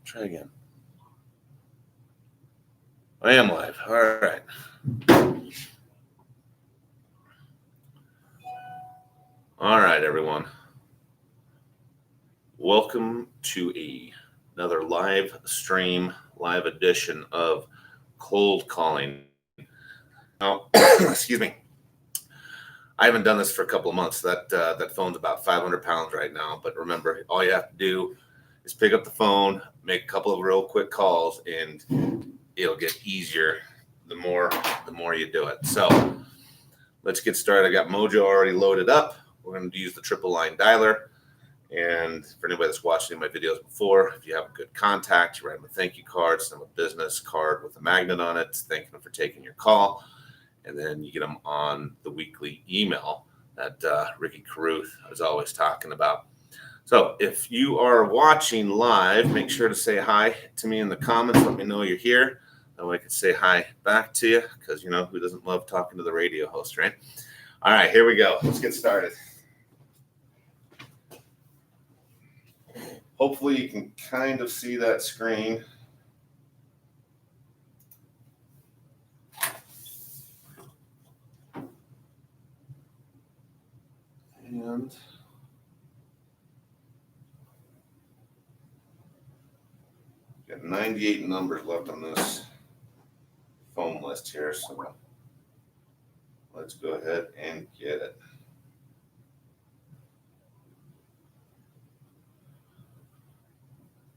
Try again. I am live. All right. All right, everyone. Welcome to another live stream, live edition of Cold Calling. Now, excuse me. I haven't done this for a couple of months. That phone's about 500 pounds right now. But remember, all you have to do is pick up the phone, make a couple of real quick calls, and it'll get easier the more you do it. So let's get started. I got Mojo already loaded up. We're going to use the triple line dialer. And for anybody that's watched any of my videos before, if you have a good contact, you write them a thank you card, send them a business card with a magnet on it, thanking them for taking your call. And then you get them on the weekly email that Ricky Carruth is always talking about. So if you are watching live, make sure to say hi to me in the comments. Let me know you're here. That way I can say hi back to you, because, you know, who doesn't love talking to the radio host, right? All right, here we go. Let's get started. Hopefully you can kind of see that screen. And got 98 numbers left on this phone list here, so let's go ahead and get it.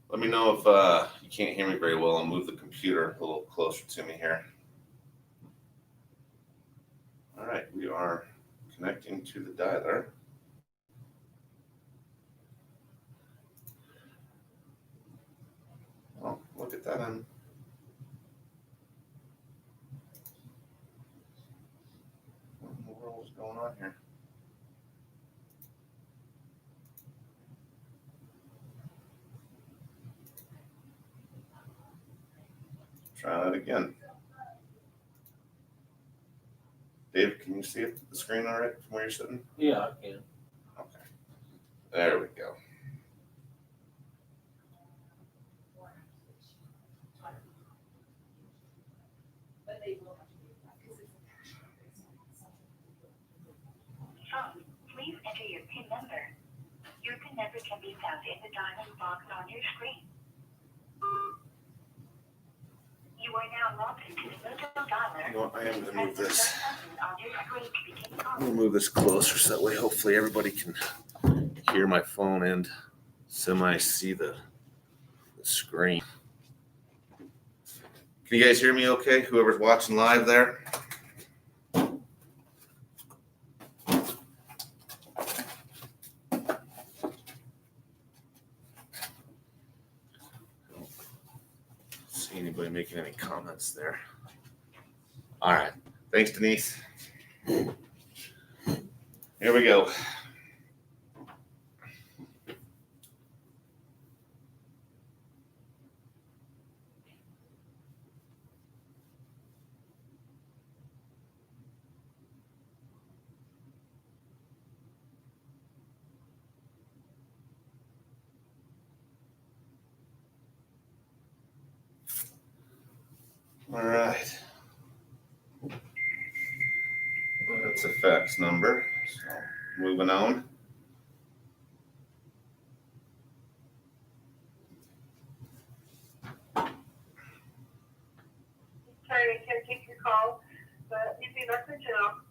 Let me know if you can't hear me very well. I'll move the computer a little closer to me here. All right, we are connecting to the dialer. Oh, look at that. What in the world is going on here? Try that again. Dave, can you see the screen all right from where you're sitting? Yeah, I can. Okay. There we go. Please enter your PIN number. Your PIN number can be found in the dialog box on your screen. You are now logged into the Mojo dialer. You know what, I am going to move this. On your screen to begin I'm calling. going to move this closer so that way hopefully everybody can hear my phone and semi-see the screen. Can you guys hear me okay? Whoever's watching live there? See anybody making any comments there? All right. Thanks, Denise. Here we go. All right. That's a fax number. So moving on. Sorry, I can't take your call, but leave me a message and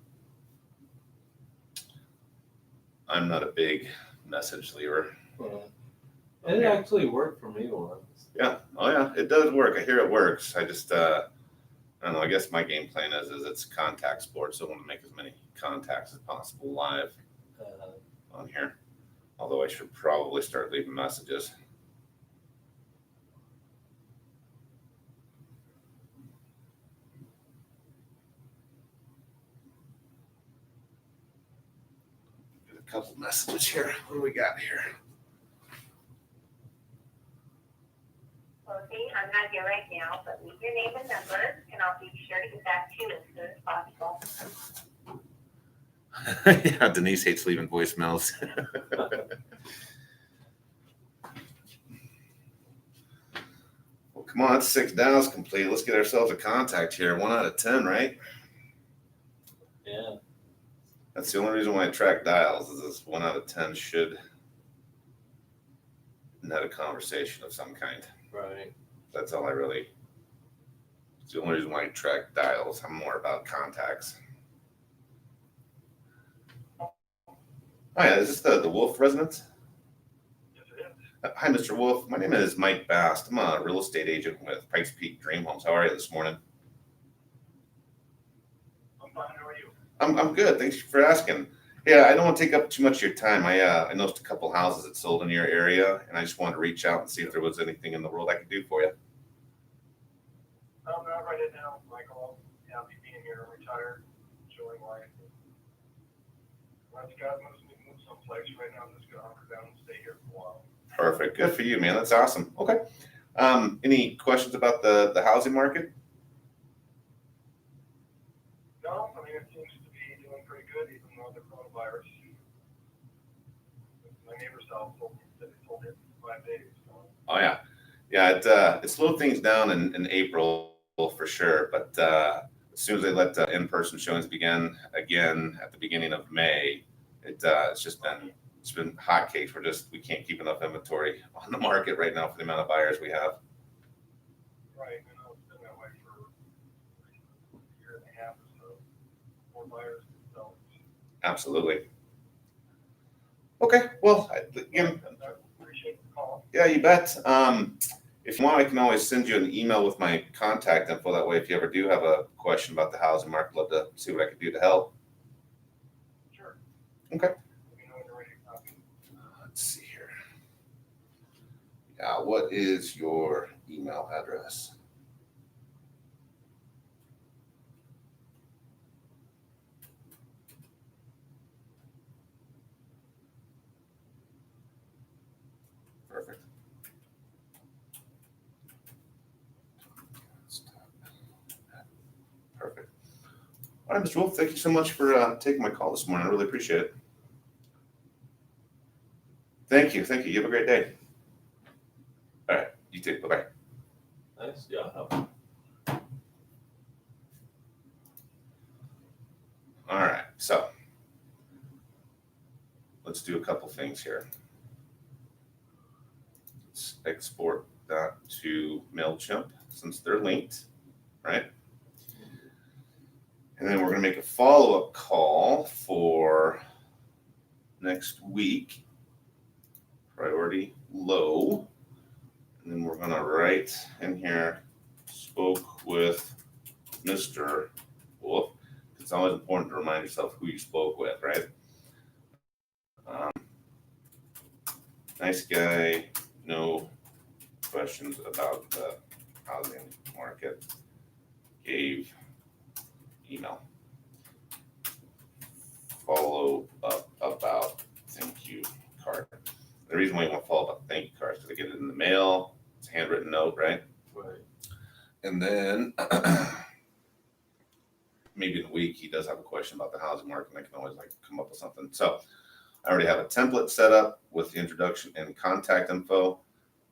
I'm not a big message leaver. It actually worked for me once. Yeah. Oh, yeah. It does work. I hear it works. I just, I don't know. I guess my game plan is it's a contact sport, so I want to make as many contacts as possible live on here. Although I should probably start leaving messages. Get a couple messages here. What do we got here? well, see, I'm not here right now, but leave your name and number, and I'll be sure to get back to you as soon as possible. Yeah, Denise hates leaving voicemails. Come on, that's 6 downs complete. Let's get ourselves a contact here. 1 out of 10, right? Yeah. That's the only reason why I track dials is this 1 out of 10 should net a conversation of some kind. Right. That's all I really. It's the only reason why I track dials. I'm more about contacts. Oh yeah, is this the Wolf residence? Yes, it is. Hi, Mr. Wolf. My name is Mike Bast. I'm a real estate agent with Pikes Peak Dream Homes. How are you this morning? I'm fine. How are you? I'm good. Thanks for asking. Yeah, I don't want to take up too much of your time. I noticed a couple houses that sold in your area, and I just wanted to reach out and see if there was anything in the world I could do for you. Not right now, Michael. I'm happy being here, retired, enjoying life. Once God moves me to move someplace, right now I'm just going to hunker down and stay here for a while. Perfect. Good for you, man. That's awesome. Okay. Any questions about the housing market? No, I mean, it seems to be doing pretty good, even though the coronavirus. My neighbor's house said it told him 5 days. So. Oh yeah, it slowed things down in April for sure, but as soon as they let the in-person showings begin again at the beginning of May, it's been hotcakes. We can't keep enough inventory on the market right now for the amount of buyers we have. Right, I know it's been that way for a year and a half or so. More buyers than sellers. Absolutely. Okay, well, again, I appreciate the call. yeah, you bet. If you want, I can always send you an email with my contact info. That way, if you ever do have a question about the housing market, I'd love to see what I could do to help. Sure. Okay. Let me know when you're ready to copy. Let's see here. Yeah, what is your email address? Perfect. Perfect. All right, Mr. Wolf, thank you so much for taking my call this morning. I really appreciate it. Thank you. Thank you. You have a great day. All right. You too. Bye-bye. Nice job. All right. So let's do a couple things here. Let's export that to MailChimp since they're linked, right? And then we're going to make a follow-up call for next week. Priority low. And then we're going to write in here, spoke with Mr. Wolf. It's always important to remind yourself who you spoke with, right? Nice guy, no questions about the housing market. Gave email. Follow up about thank you card. The reason why you want to follow up thank you cards is because they get it in the mail. It's a handwritten note, right? Right. And then maybe in a week he does have a question about the housing market, and I can always come up with something. So I already have a template set up with the introduction and contact info,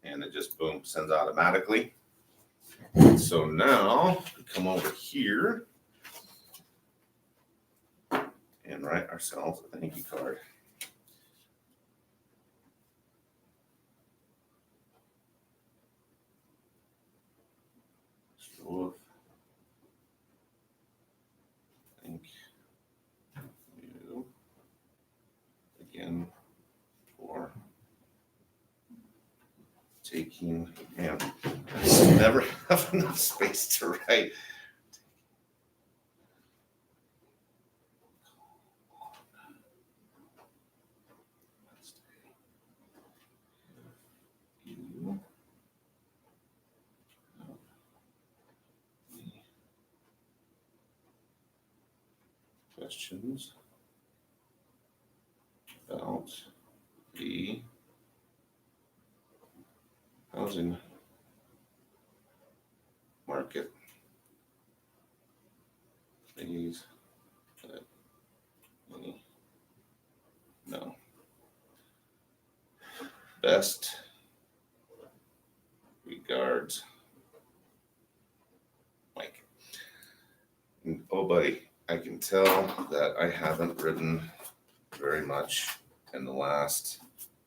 and it just boom sends automatically. So now we come over here and write ourselves a thank you card. Wolf. Thank you again for taking, man, I just never have enough space to write. You questions about the housing market. Please let me know. Best regards, Oh, buddy, I can tell that I haven't written very much in the last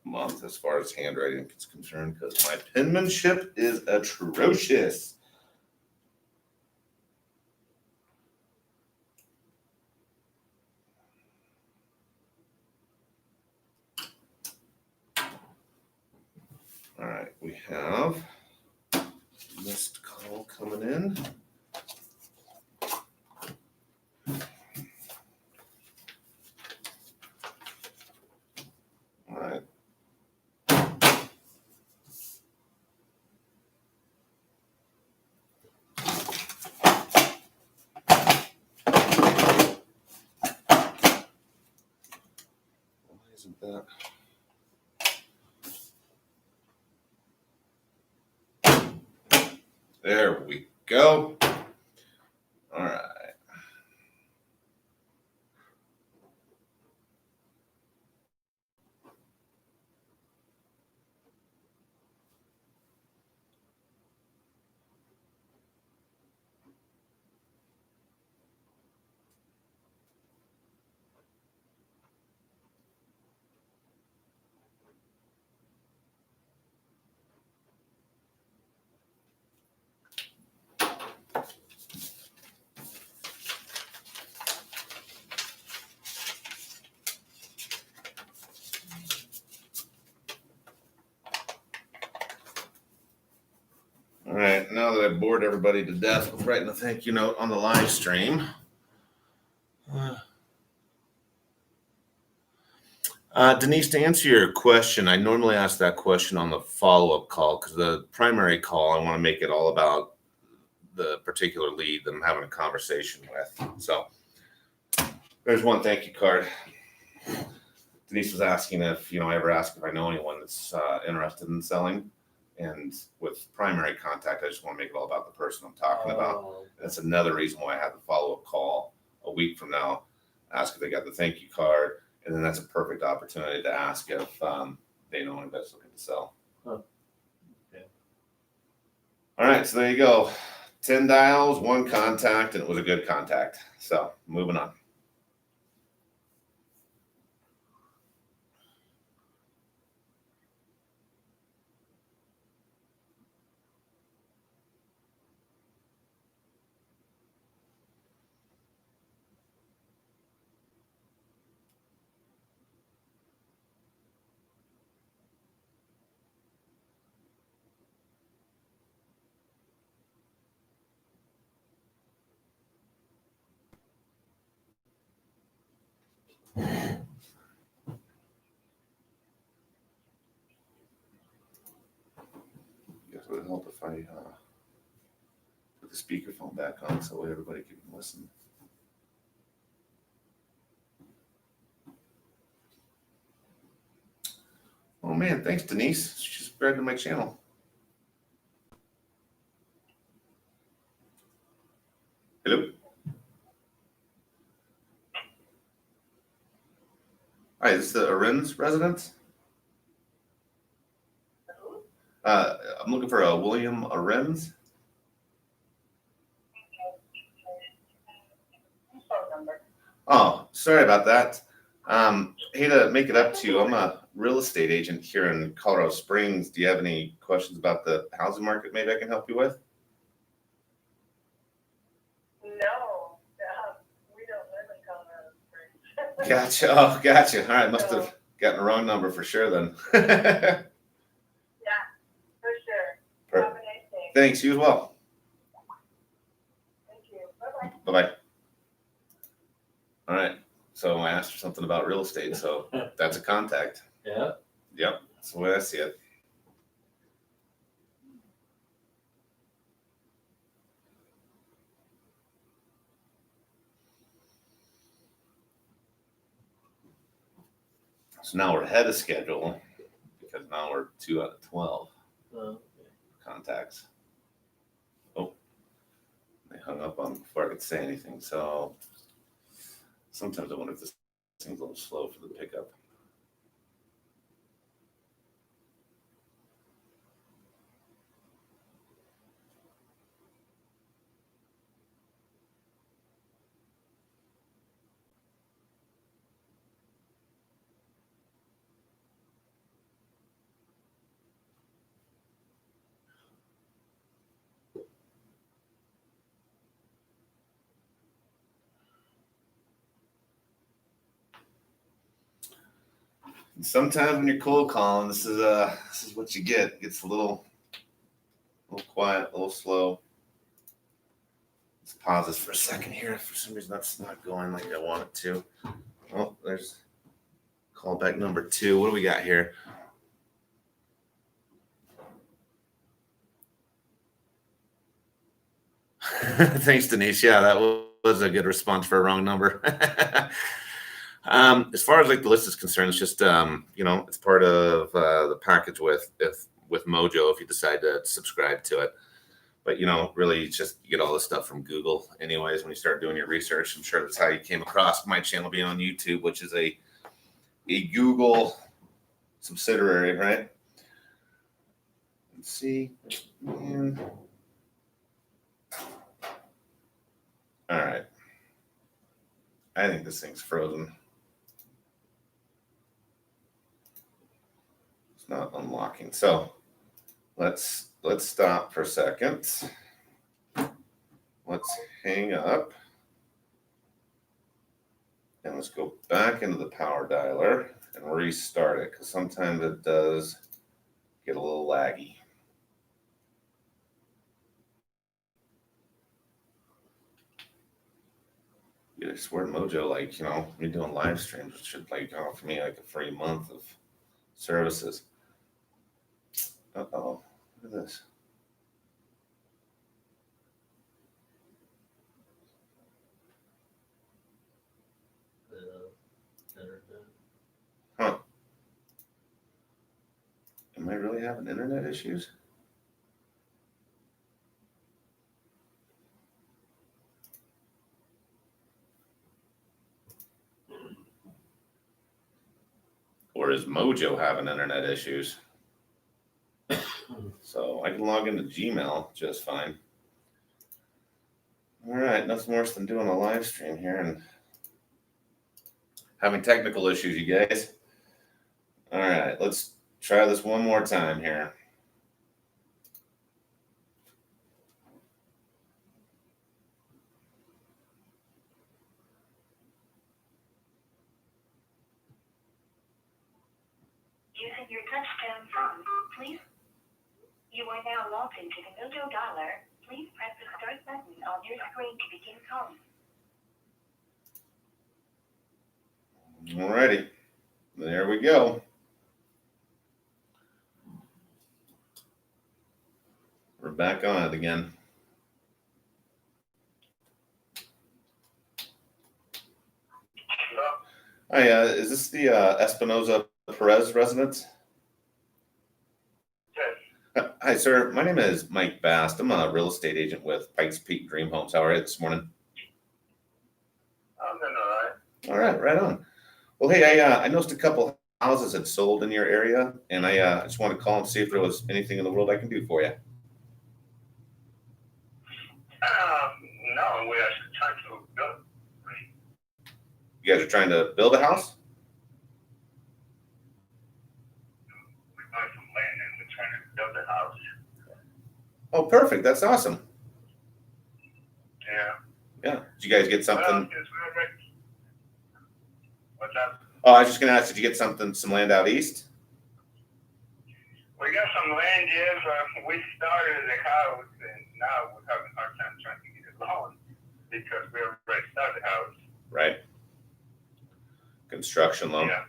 month as far as handwriting is concerned because my penmanship is atrocious. All right, we have missed call coming in. All right. Why isn't that? There we go. All right. All right, now that I've bored everybody to death with writing a thank you note on the live stream. Denise, to answer your question, I normally ask that question on the follow-up call because the primary call, I want to make it all about the particular lead that I'm having a conversation with. So there's one thank you card. Denise was asking if, I ever ask if I know anyone that's interested in selling. And with primary contact, I just want to make it all about the person I'm talking about. Oh, That's another reason why I have the follow-up call a week from now. Ask if they got the thank you card, and then that's a perfect opportunity to ask if they know anybody that's looking to sell. Huh. Okay. All right, so there you go. 10 dials, 1 contact, and it was a good contact. So moving on. Guess it would help if I put the speakerphone back on so everybody can listen. Oh man, thanks Denise. She subscribed to my channel. Hello. Hi, is this the Arens residence? I'm looking for a William Arens. Phone number. Oh, sorry about that. Hey to make it up to you. I'm a real estate agent here in Colorado Springs. Do you have any questions about the housing market maybe I can help you with? No, we don't live in Colorado Springs. Gotcha. Oh, gotcha. All right. Must have gotten the wrong number for sure then. Yeah, for sure. Have a nice day. Thanks. You as well. Thank you. Bye-bye. Bye-bye. All right. So I asked her something about real estate. So that's a contact. yeah. Yep. That's the way I see it. So now we're ahead of schedule because now we're 2 out of 12 Okay. contacts. Oh, they hung up on me before I could say anything. So sometimes I wonder if this thing's a little slow for the pickup. Sometimes when you're cold calling, this is what you get. It gets a little quiet, a little slow. Let's pause this for a second here. For some reason, that's not going like I want it to. Oh, there's callback number 2. What do we got here? Thanks, Denise. Yeah, that was a good response for a wrong number. As far as like the list is concerned, it's just it's part of the package with Mojo if you decide to subscribe to it. But really, it's just you get all this stuff from Google, anyways. When you start doing your research, I'm sure that's how you came across my channel being on YouTube, which is a Google subsidiary, right? Let's see. And... all right. I think this thing's frozen. It's not unlocking. So let's stop for a second. Let's hang up. And let's go back into the power dialer and restart it because sometimes it does get a little laggy. I swear Mojo, like, me doing live streams should like offer me like a free month of services. Uh-oh, look at this. Huh. Am I really having internet issues? Or is Mojo having internet issues? So I can log into Gmail just fine. All right, nothing worse than doing a live stream here and having technical issues, you guys. All right, let's try this one more time here. Using your touchtone phone, please. You are now logged into the Mojo dialer. Please press the start button on your screen to begin calling. Alrighty, there we go. We're back on it again. Hi, is this the Espinosa Perez residence? Yes. Hi, sir. My name is Mike Bast. I'm a real estate agent with Pikes Peak Dream Homes. How are you this morning? I'm doing all right. All right, right on. Well, hey, I noticed a couple houses had sold in your area, and I just want to call and see if there was anything in the world I can do for you. No, we actually trying to build. You guys are trying to build a house? We buy some land and we're trying to build a house. Oh, perfect. That's awesome. Yeah. Yeah. Did you guys get Well, something? it's real rich. What's up? Oh, I was just going to ask, did you get some land out east? We got some land, yes. We started the house and now we're having a hard time trying to get a loan because we already started the house. Right. Construction loan. Yeah,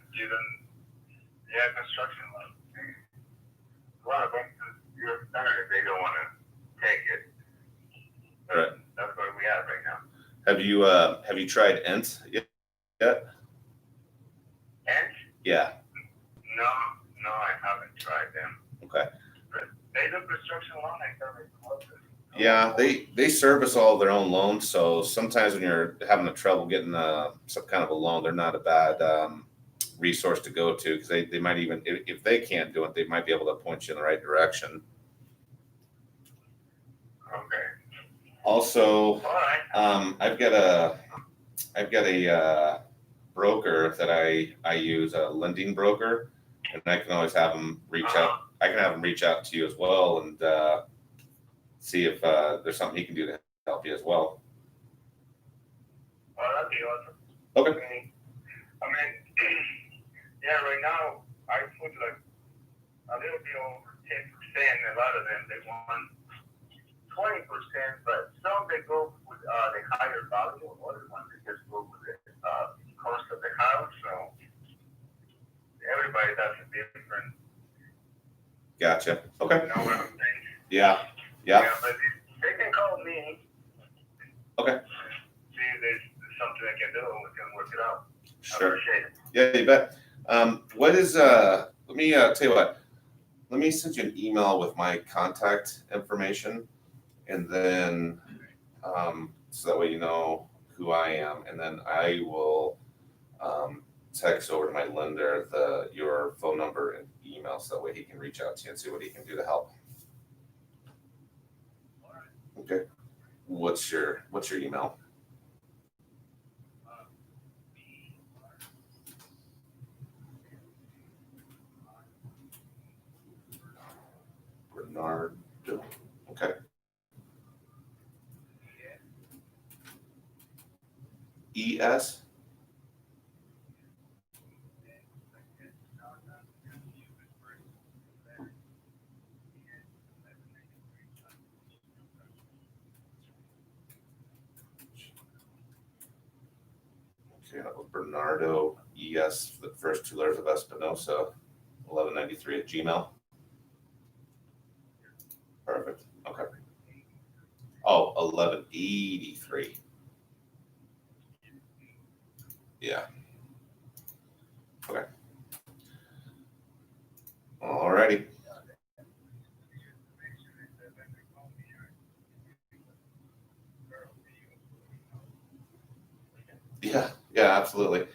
construction loan. A lot of banks, you're started, they don't want to take it. But Right. That's where we are right now. Have you tried Ent yet? And Yeah. no, I haven't tried them. Okay. But they do construction loan, I thought they closed it. Yeah, they service all their own loans, so sometimes when you're having a trouble getting some kind of a loan, they're not a bad resource to go to because they might even if they can't do it, they might be able to point you in the right direction. Okay. Also, All right. I've got a broker that I use, a lending broker, and I can always have them reach out. I can have them reach out to you as well and see if there's something he can do to help you as well. Well, that'd be awesome. Okay. I mean, Yeah, right now I put like a little bit over 10%. A lot of them they want 20%, but some they go with the higher value. Other ones they just go with the cost of the house. So everybody does it different. Gotcha. Okay. You know what I'm saying? Yeah. Yeah, but they can call me. Okay. See if there's something I can do. We can work it out. I Sure. appreciate it. Yeah, you bet. What is let me tell you what. Let me send you an email with my contact information, and then so that way you know who I am, and then I will text over to my lender your phone number and email, so that way he can reach out to you and see what he can do to help. Okay. What's your email? Bernardo. Okay. ES. Okay, that was Bernardo ES, the first two letters of Espinosa, 1193 at Gmail. Perfect. Okay. Oh, 1183. Yeah. Okay. Alrighty. Yeah, absolutely.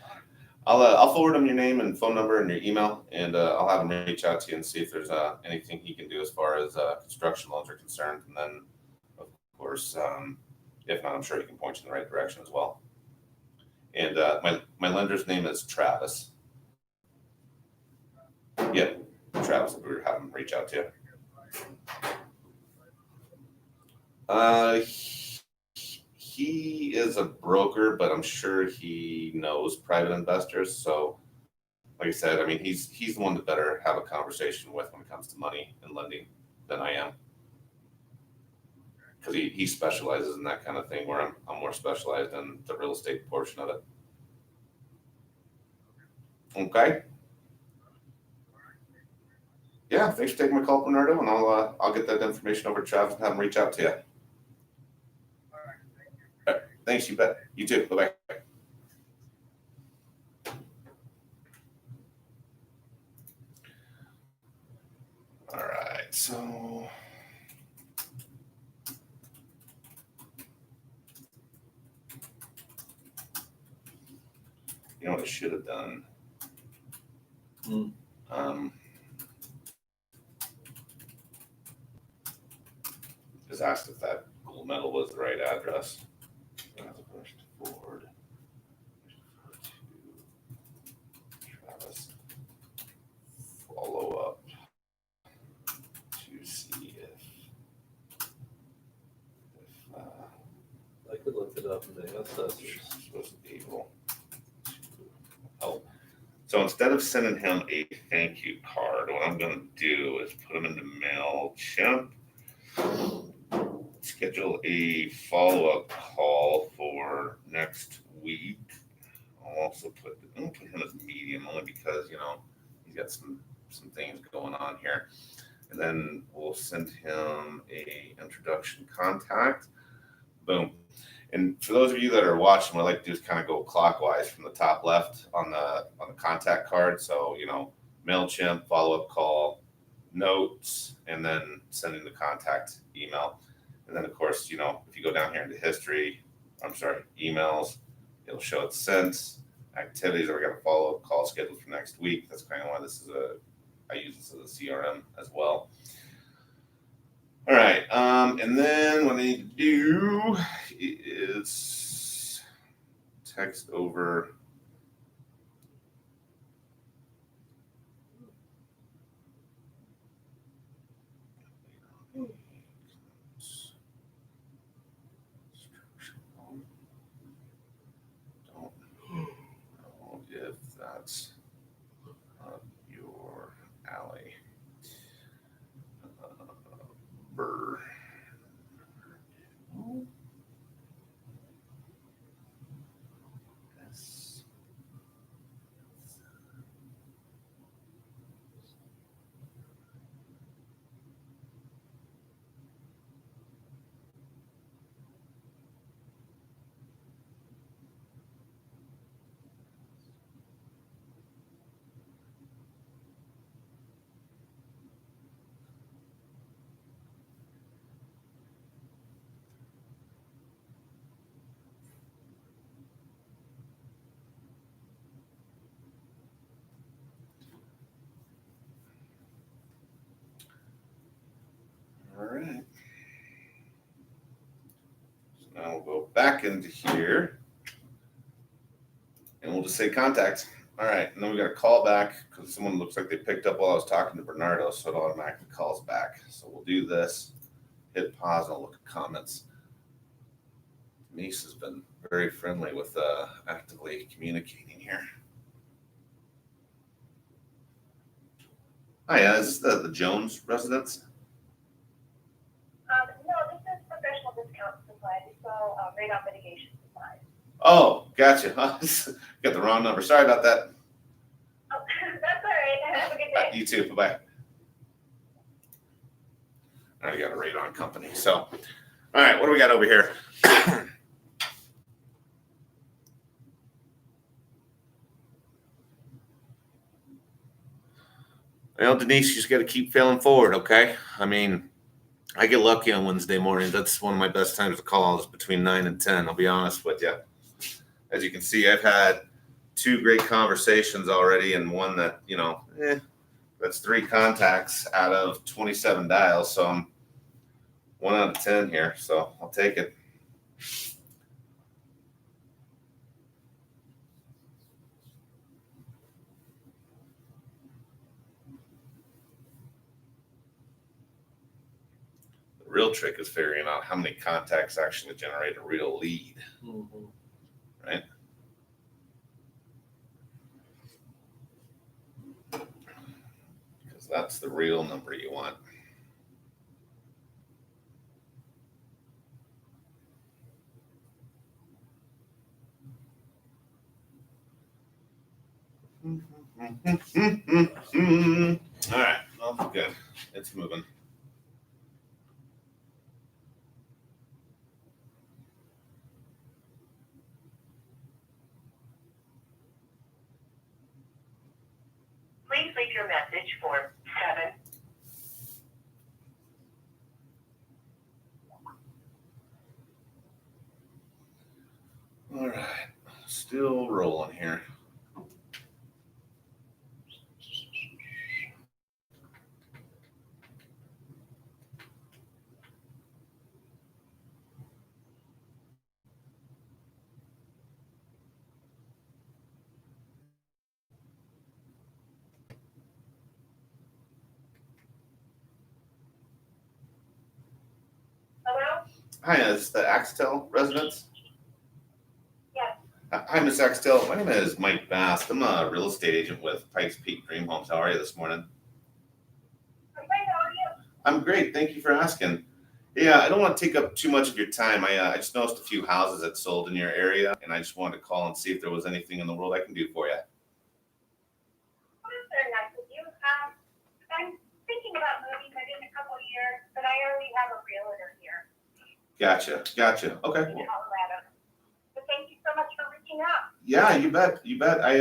I'll forward him your name and phone number and your email, and I'll have him reach out to you and see if there's anything he can do as far as construction loans are concerned. And then, of course, if not, I'm sure he can point you in the right direction as well. And my lender's name is Travis. Yeah, Travis. We were having him reach out to you. He is a broker, but I'm sure he knows private investors. So, like I said, I mean, he's the one that better have a conversation with when it comes to money and lending than I am, because he specializes in that kind of thing, where I'm more specialized in the real estate portion of it. Okay. Yeah, thanks for taking my call, Bernardo, and I'll get that information over to Travis and have him reach out to you. Thanks, you bet. You too. Bye bye. All right, so you know what I should have done? Just asked if that gold medal was the right address. Forward to Travis. Follow up to see if I could look it up in the ancestors. you're supposed to be able to help. So instead of sending him a thank you card, what I'm going to do is put him into MailChimp. Schedule a follow-up call for next week. I'll also put him as medium, only because he's got some things going on here. And then we'll send him a introduction contact. Boom. And for those of you that are watching, what I like to do is kind of go clockwise from the top left on the contact card. So MailChimp, follow-up call, notes, and then sending the contact email. And then, of course, if you go down here into history, emails, it'll show it's sent. Activities, we got a follow-up call scheduled for next week. That's kind of why I use this as a CRM as well. All right, and then what I need to do is text over don't know if that's Now we'll go back into here and we'll just say contact. All right, and then we got a call back because someone looks like they picked up while I was talking to Bernardo, so it automatically calls back. So we'll do this, hit pause, and I'll look at comments. Denise has been very friendly with actively communicating here. Hi, is this the Jones residence? No, this is professional discount supplies. We sell radon mitigation supplies. Oh, gotcha. Got the wrong number. Sorry about that. Oh, that's all right. Have a good day. You too. Bye-bye. I already got a radon company. So, all right, what do we got over here? Well, Denise, you just got to keep failing forward, okay? I mean, I get lucky on Wednesday mornings. That's one of my best times to call is between 9 and 10. I'll be honest with you. As you can see, I've had 2 great conversations already and one that, that's 3 contacts out of 27 dials. So I'm 1 out of 10 here. So I'll take it. The real trick is figuring out how many contacts actually generate a real lead, right? Because that's the real number you want. All right, well, good. It's moving. Please leave your message for 7. All right, still rolling here. Hello? Hi, is the Axtell residence? Yes. Hi, Miss Axtell. My name is Mike Bast. I'm a real estate agent with Pikes Peak Dream Homes. How are you this morning? I'm great. How are you? I'm great. Thank you for asking. Yeah, I don't want to take up too much of your time. I just noticed a few houses that sold in your area, and I just wanted to call and see if there was anything in the world I can do for you. Well, that's very nice of you. I'm thinking about moving within a couple of years, but I already have a realtor here Gotcha. Okay. in Colorado. But thank you so much for reaching out. Yeah, you bet. I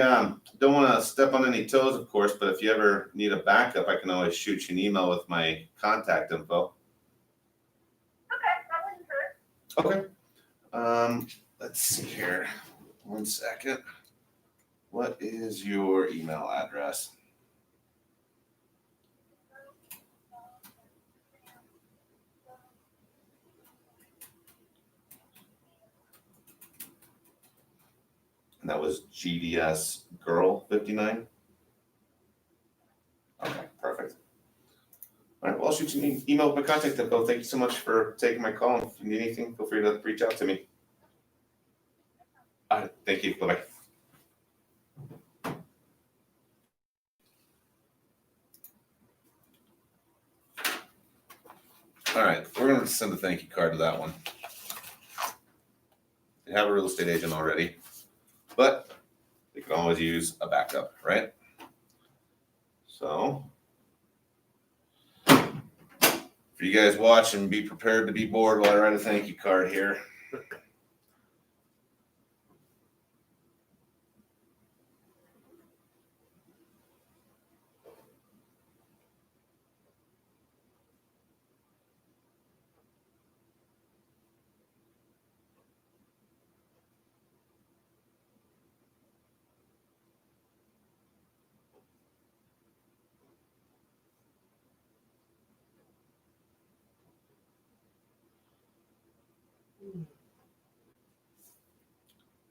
don't want to step on any toes, of course, but if you ever need a backup, I can always shoot you an email with my contact info. Okay, that wouldn't hurt. Okay. Let's see here. 1 second. What is your email address? And that was GDS Girl 59. Okay, perfect. All right, well, I'll shoot you an email with my contact info. Thank you so much for taking my call. If you need anything, feel free to reach out to me. All right, thank you. Bye-bye. All right, we're going to send a thank you card to that one. They have a real estate agent already, but they can always use a backup, right? So, for you guys watching, be prepared to be bored while I write a thank you card here.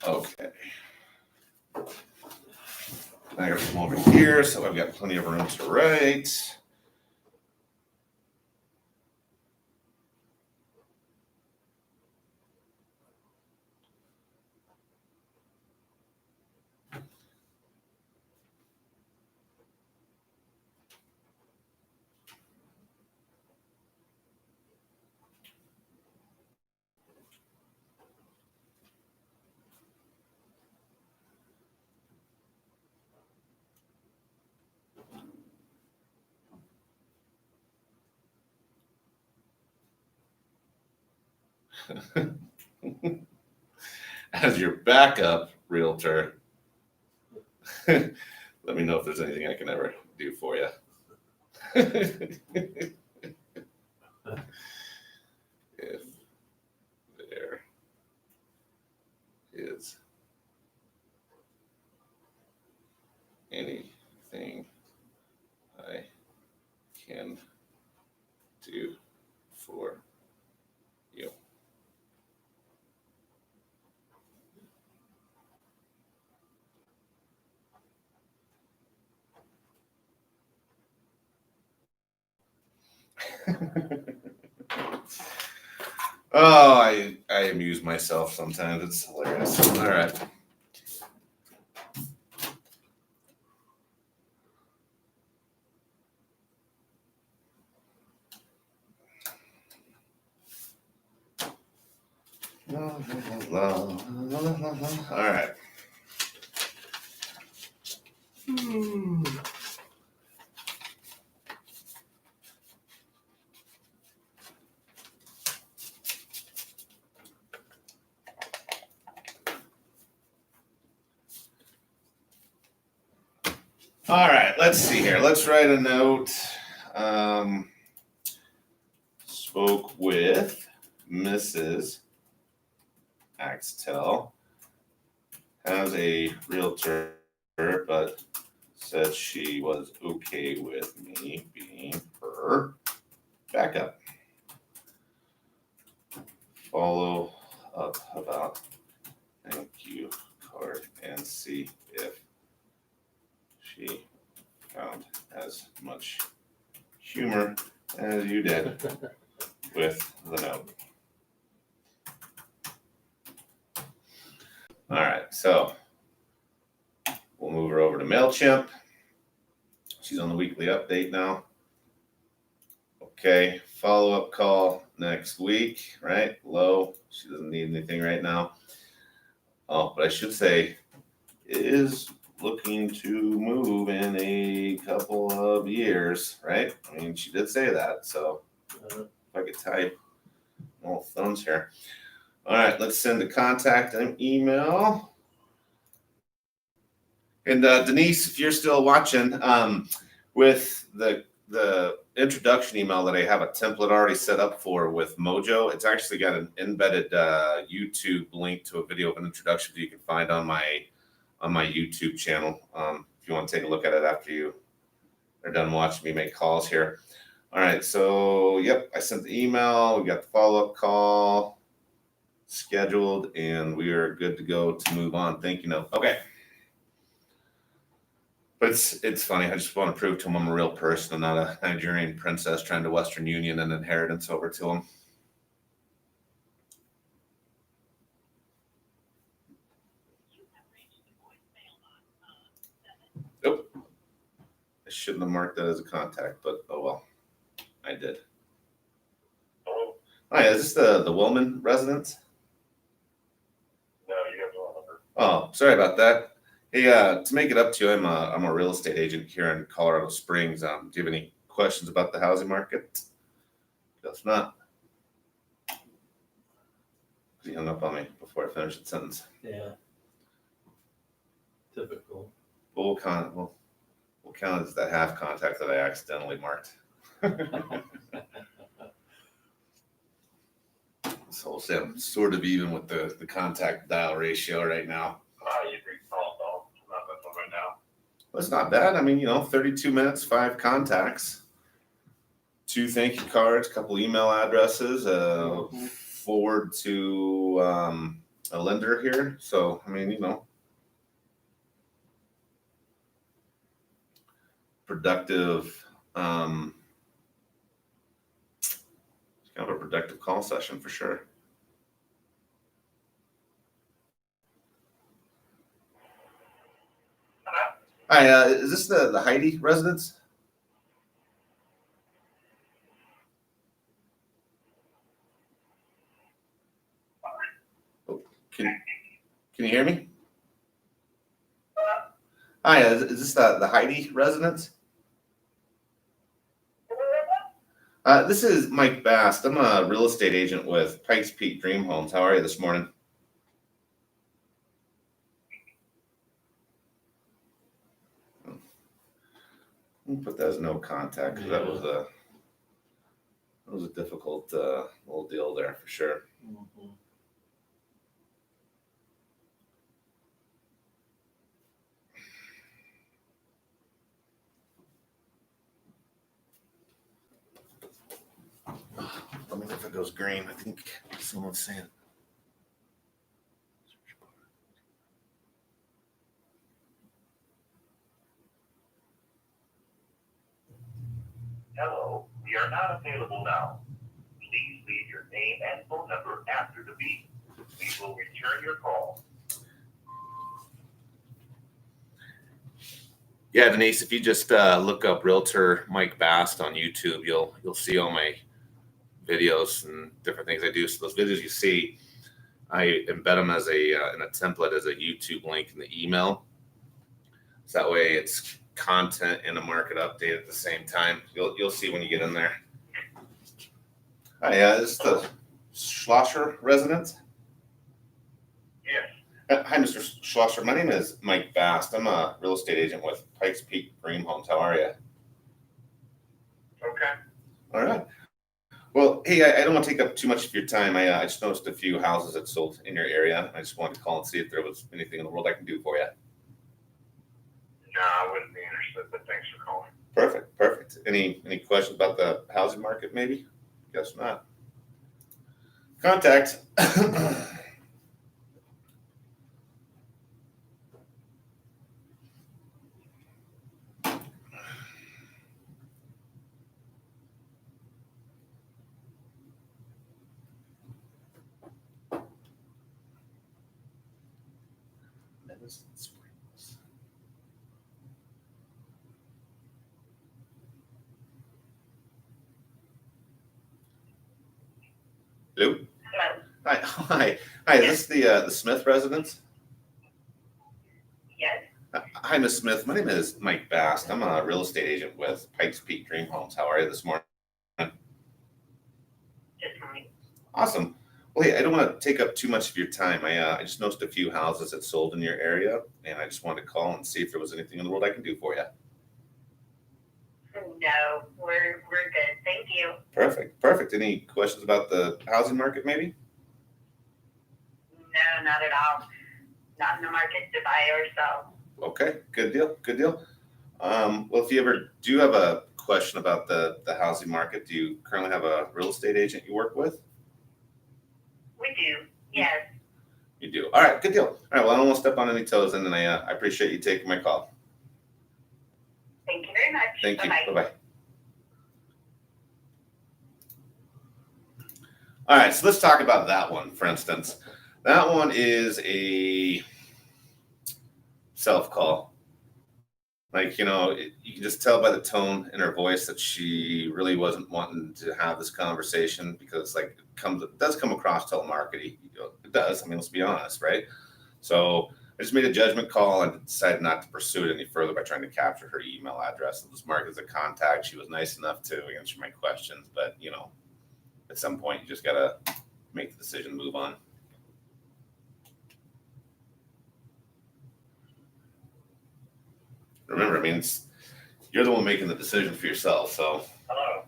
Okay. I got some over here, so I've got plenty of room to write. As your backup realtor, let me know if there's anything I can ever do for you. If there is anything I can do for you. Oh, I amuse myself sometimes. It's hilarious. All right. All right. All right, let's see here. Let's write a note. Spoke with Mrs. Axtell, has a realtor, but said she was okay with me being her backup. Follow up about thank you card and see if she found as much humor as you did with the note. All right, so we'll move her over to MailChimp. She's on the weekly update now. Okay, follow-up call next week, right? Low, she doesn't need anything right now. Oh, but I should say, is looking to move in a couple of years, right? I mean, she did say that, so if I could type all thumbs here. All right, let's send a contact and email. And Denise, if you're still watching, with the introduction email that I have a template already set up for with Mojo, it's actually got an embedded YouTube link to a video of an introduction that you can find on my YouTube channel. If you want to take a look at it after you are done watching me make calls here. All right, so yep, I sent the email. We got the follow-up call scheduled, and we are good to go to move on. Thank you. No, okay. But it's funny. I just want to prove to him I'm a real person and not a Nigerian princess trying to Western Union an inheritance over to him. Nope. I shouldn't have marked that as a contact, but oh well. I did. Hello? Hi, is this the Wellman residence? No, you have the wrong number. Oh, sorry about that. Hey, to make it up to you, I'm a real estate agent here in Colorado Springs. Do you have any questions about the housing market? If not, he hung up on me before I finished the sentence. Yeah. Typical. We'll count as that half contact that I accidentally marked. So we'll say I'm sort of even with the contact dial ratio right now. You can call though. I'm not that one right now. Well, it's not bad. I mean, 32 minutes, 5 contacts, 2 thank you cards, couple email addresses, forward to a lender here. So, I mean, productive, kind of a productive call session for sure. Hi, is this the Heidi residence? Oh, can you hear me? Hi, is this the Heidi residence? This is Mike Bast. I'm a real estate agent with Pikes Peak Dream Homes. How are you this morning? We'll put that as no contact because that was a difficult little deal there for sure. Mhm. Let me know if it goes green. I think someone's saying. Hello, we are not available now. Please leave your name and phone number after the beep. We will return your call. Yeah, Denise, if you just look up Realtor Mike Bast on YouTube, you'll see all my videos and different things I do. So those videos you see, I embed them as in a template as a YouTube link in the email. So that way it's content and a market update at the same time. You'll see when you get in there. Hi, this is the Schlosser residence. Yes, Hi, Mr. Schlosser. My name is Mike Bast. I'm a real estate agent with Pikes Peak Dream Homes. How are you? okay. All right. Well, hey, I don't want to take up too much of your time. I just noticed a few houses that sold in your area. I just wanted to call and see if there was anything in the world I can do for you. No, I wouldn't be interested, but thanks for calling. Perfect, perfect. Any questions about the housing market? Maybe. Guess not. Contact. Hello. Hello. Hi. Is this the Smith residence? Yes. Hi, Miss Smith. My name is Mike Bast. I'm a real estate agent with Pikes Peak Dream Homes. How are you this morning? Just fine. Awesome. Well, hey, I don't want to take up too much of your time. I just noticed a few houses that sold in your area, and I just wanted to call and see if there was anything in the world I can do for you. No, we're good. Thank you. Perfect. Any questions about the housing market, maybe? No, not at all. Not in the market to buy or sell. Okay, good deal. Well, if you ever do have a question about the housing market, do you currently have a real estate agent you work with? We do. Yes. You do. All right, good deal. All right, well, I don't want to step on any toes, and then I appreciate you taking my call. Thank you very much. Thank you. Bye-bye. Bye-bye. All right, so let's talk about that one, for instance. That one is a self-call. Like, you can just tell by the tone in her voice that she really wasn't wanting to have this conversation because, like, it does come across telemarketing. It does. I mean, let's be honest, right? So I just made a judgment call and decided not to pursue it any further by trying to capture her email address. It was marked as a contact. She was nice enough to answer my questions, but, at some point, you just got to make the decision, move on. Remember, I mean, you're the one making the decision for yourself. So, Hello.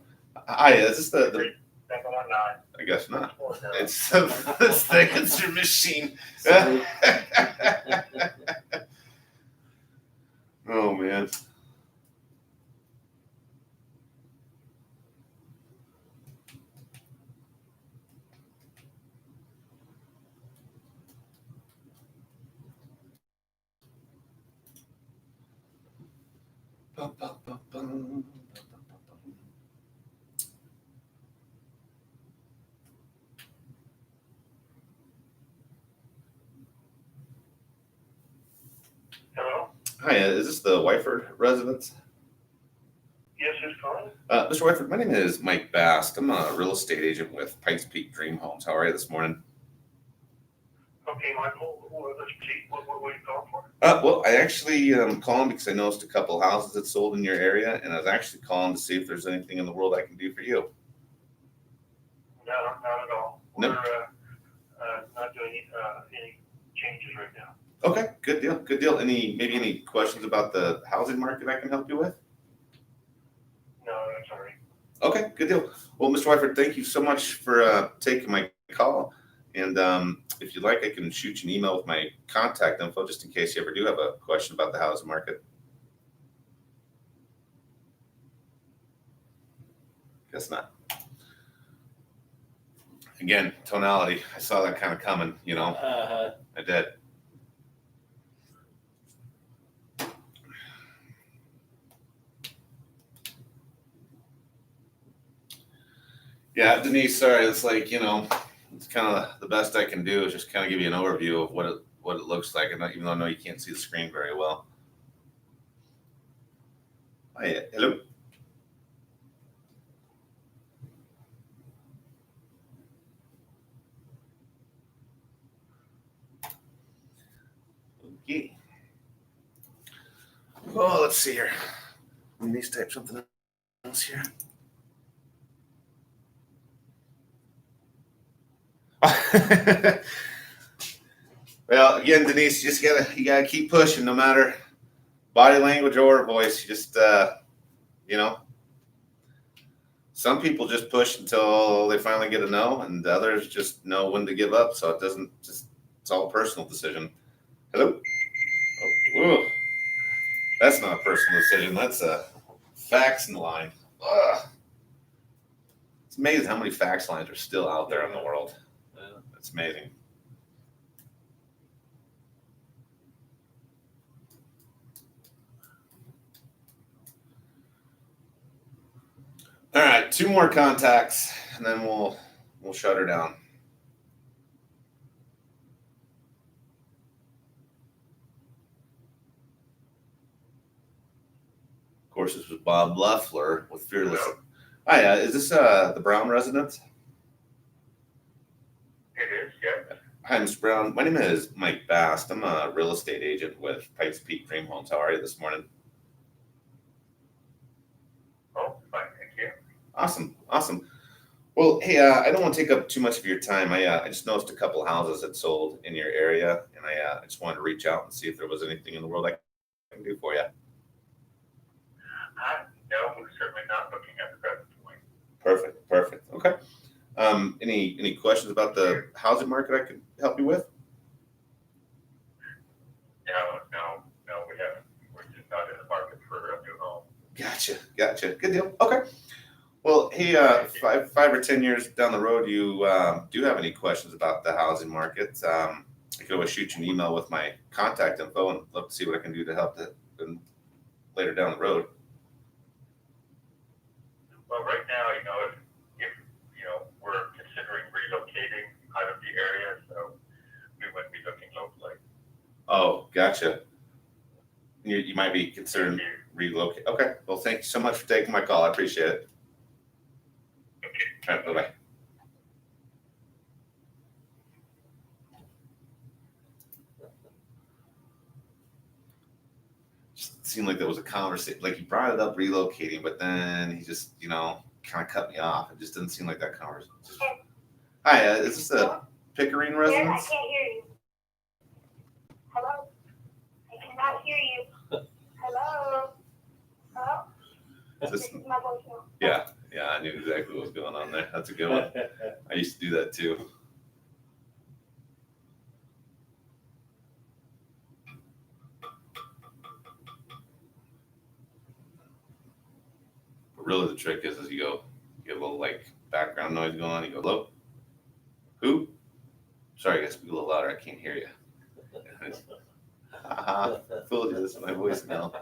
hi, is this the 719. I guess not. 40. It's the answer machine. Sorry. Oh man. Hello? Hi, is this the Wyford residence? Yes, who's calling? Mr. Wyford, my name is Mike Bast. I'm a real estate agent with Pikes Peak Dream Homes. How are you this morning? Okay, Michael, let's see, what are you calling for? Well, I actually am calling because I noticed a couple houses that sold in your area, and I was actually calling to see if there's anything in the world I can do for you. No, not at all. No. We're, not doing, any changes right now. Okay, good deal, good deal. Maybe any questions about the housing market I can help you with? No, that's all right. Okay, good deal. Well, Mr. Wyford, thank you so much for taking my call. And if you'd like, I can shoot you an email with my contact info just in case you ever do have a question about the housing market. Guess not. Again, tonality. I saw that kind of coming, you know. I did. Yeah, Denise, sorry. It's like, you know, it's kind of the best I can do is just kind of give you an overview of what it looks like. And even though I know you can't see the screen very well. Hi, hello. Okay. Well, let's see here. Denise, type something else here. Well, again, Denise, you gotta keep pushing, no matter body language or voice. You just you know, some people just push until they finally get a no, and the others just know when to give up. So it's all a personal decision. Hello. Oh, whoa. That's not a personal decision. That's a fax line. Ugh. It's amazing how many fax lines are still out there in the world. Yeah. It's amazing. All right, 2 more contacts, and then we'll shut her down. Of course, this was Bob Luffler with Fearless. Hi, is this the Brown residence? It is, yeah. Hi, Mr. Brown. My name is Mike Bast. I'm a real estate agent with Pikes Peak Dream Homes. How are you this morning? Oh, fine, thank you. Awesome, awesome. Well, hey, I don't want to take up too much of your time. I just noticed a couple houses that sold in your area, and I just wanted to reach out and see if there was anything in the world I can do for you. No, we're certainly not looking at the present point. Perfect, perfect. Okay. Any questions about the housing market I could help you with? No, we haven't. We're just not in the market for a new home. Gotcha. Good deal. Okay. Well, hey, 5 or 10 years down the road, you do have any questions about the housing market? I could always shoot you an email with my contact info and love to see what I can do to help later down the road. Well, right now, if we're considering relocating out of the area, so we wouldn't be looking locally. Oh, gotcha. You might be considering Thank you. relocate. Okay. Well, thank you so much for taking my call. I appreciate it. Okay. All right. Bye-bye. Just seemed like there was a conversation. Like he brought it up relocating, but then he just, kind of cut me off. It just didn't seem like that conversation. Hi, is this a Pickering Yes, I residence? can't hear you. Hello? I cannot hear you. Hello? Hello? Is This this, is my voicemail. yeah, I knew exactly what was going on there. That's a good one. I used to do that too. But really, the trick is you get a little like background noise going on. You go, hello? Who? Sorry, I guess be a little louder. I can't hear you. Haha, fooled you. This is my voicemail.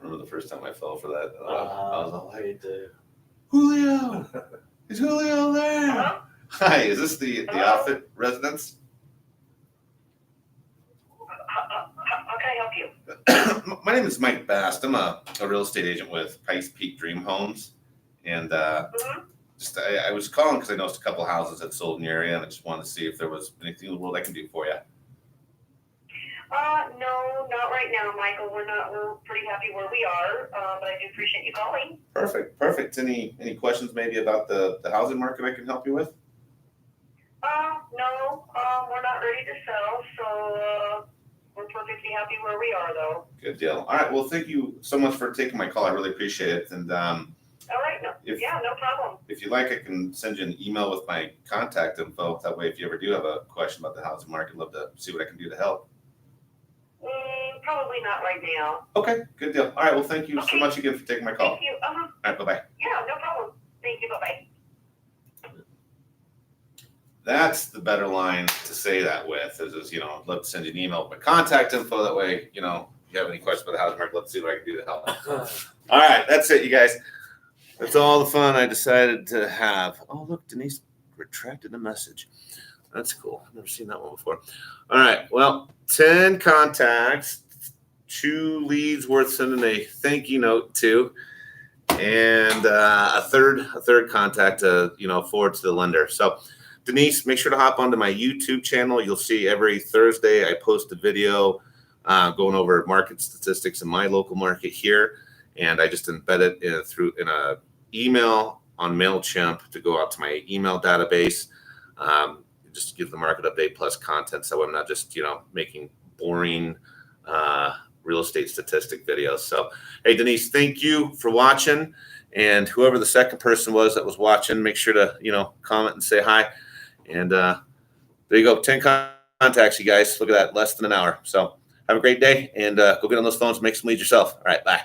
remember the first time I fell for that. I was all like, Me too. Julio, is Julio there? Hello? Hi, is this the Outfit residence? How can I help you? My name is Mike Bast. I'm a real estate agent with Pikes Peak Dream Homes, and just I was calling because I noticed a couple houses had sold in your area, and I just wanted to see if there was anything in the world I can do for you. No, not right now, Michael. We're pretty happy where we are, but I do appreciate you calling. Perfect. Any questions maybe about the housing market I can help you with? No, we're not ready to sell, so we're perfectly happy where we are, though. Good deal. All right. Well, thank you so much for taking my call. I really appreciate it. And All right, no problem. if you like, I can send you an email with my contact info. That way, if you ever do have a question about the housing market, I'd love to see what I can do to help. Probably not right now. Okay, good deal. All right. Well, thank you so much again for taking my call. Thank you. All right. Bye-bye. Yeah, no problem. Thank you. Bye-bye. That's the better line to say that with is I'd love to send you an email with my contact info. That way, if you have any questions about the housing market, let's see what I can do to help. All right, that's it, you guys. That's all the fun I decided to have. Oh, look, Denise retracted the message. That's cool. I've never seen that one before. All right, well, 10 contacts, 2 leads worth sending a thank you note to, and a third contact to forward to the lender. So, Denise, make sure to hop onto my YouTube channel. You'll see every Thursday I post a video going over market statistics in my local market here, and I just embed it in a email on MailChimp to go out to my email database. Just to give the market update plus content, so I'm not just making boring real estate statistic videos. So, hey, Denise, thank you for watching, and whoever the second person was that was watching, make sure to comment and say hi. And there you go, 10 contacts, you guys. Look at that, less than an hour. So have a great day, and go get on those phones and make some leads yourself. All right, bye.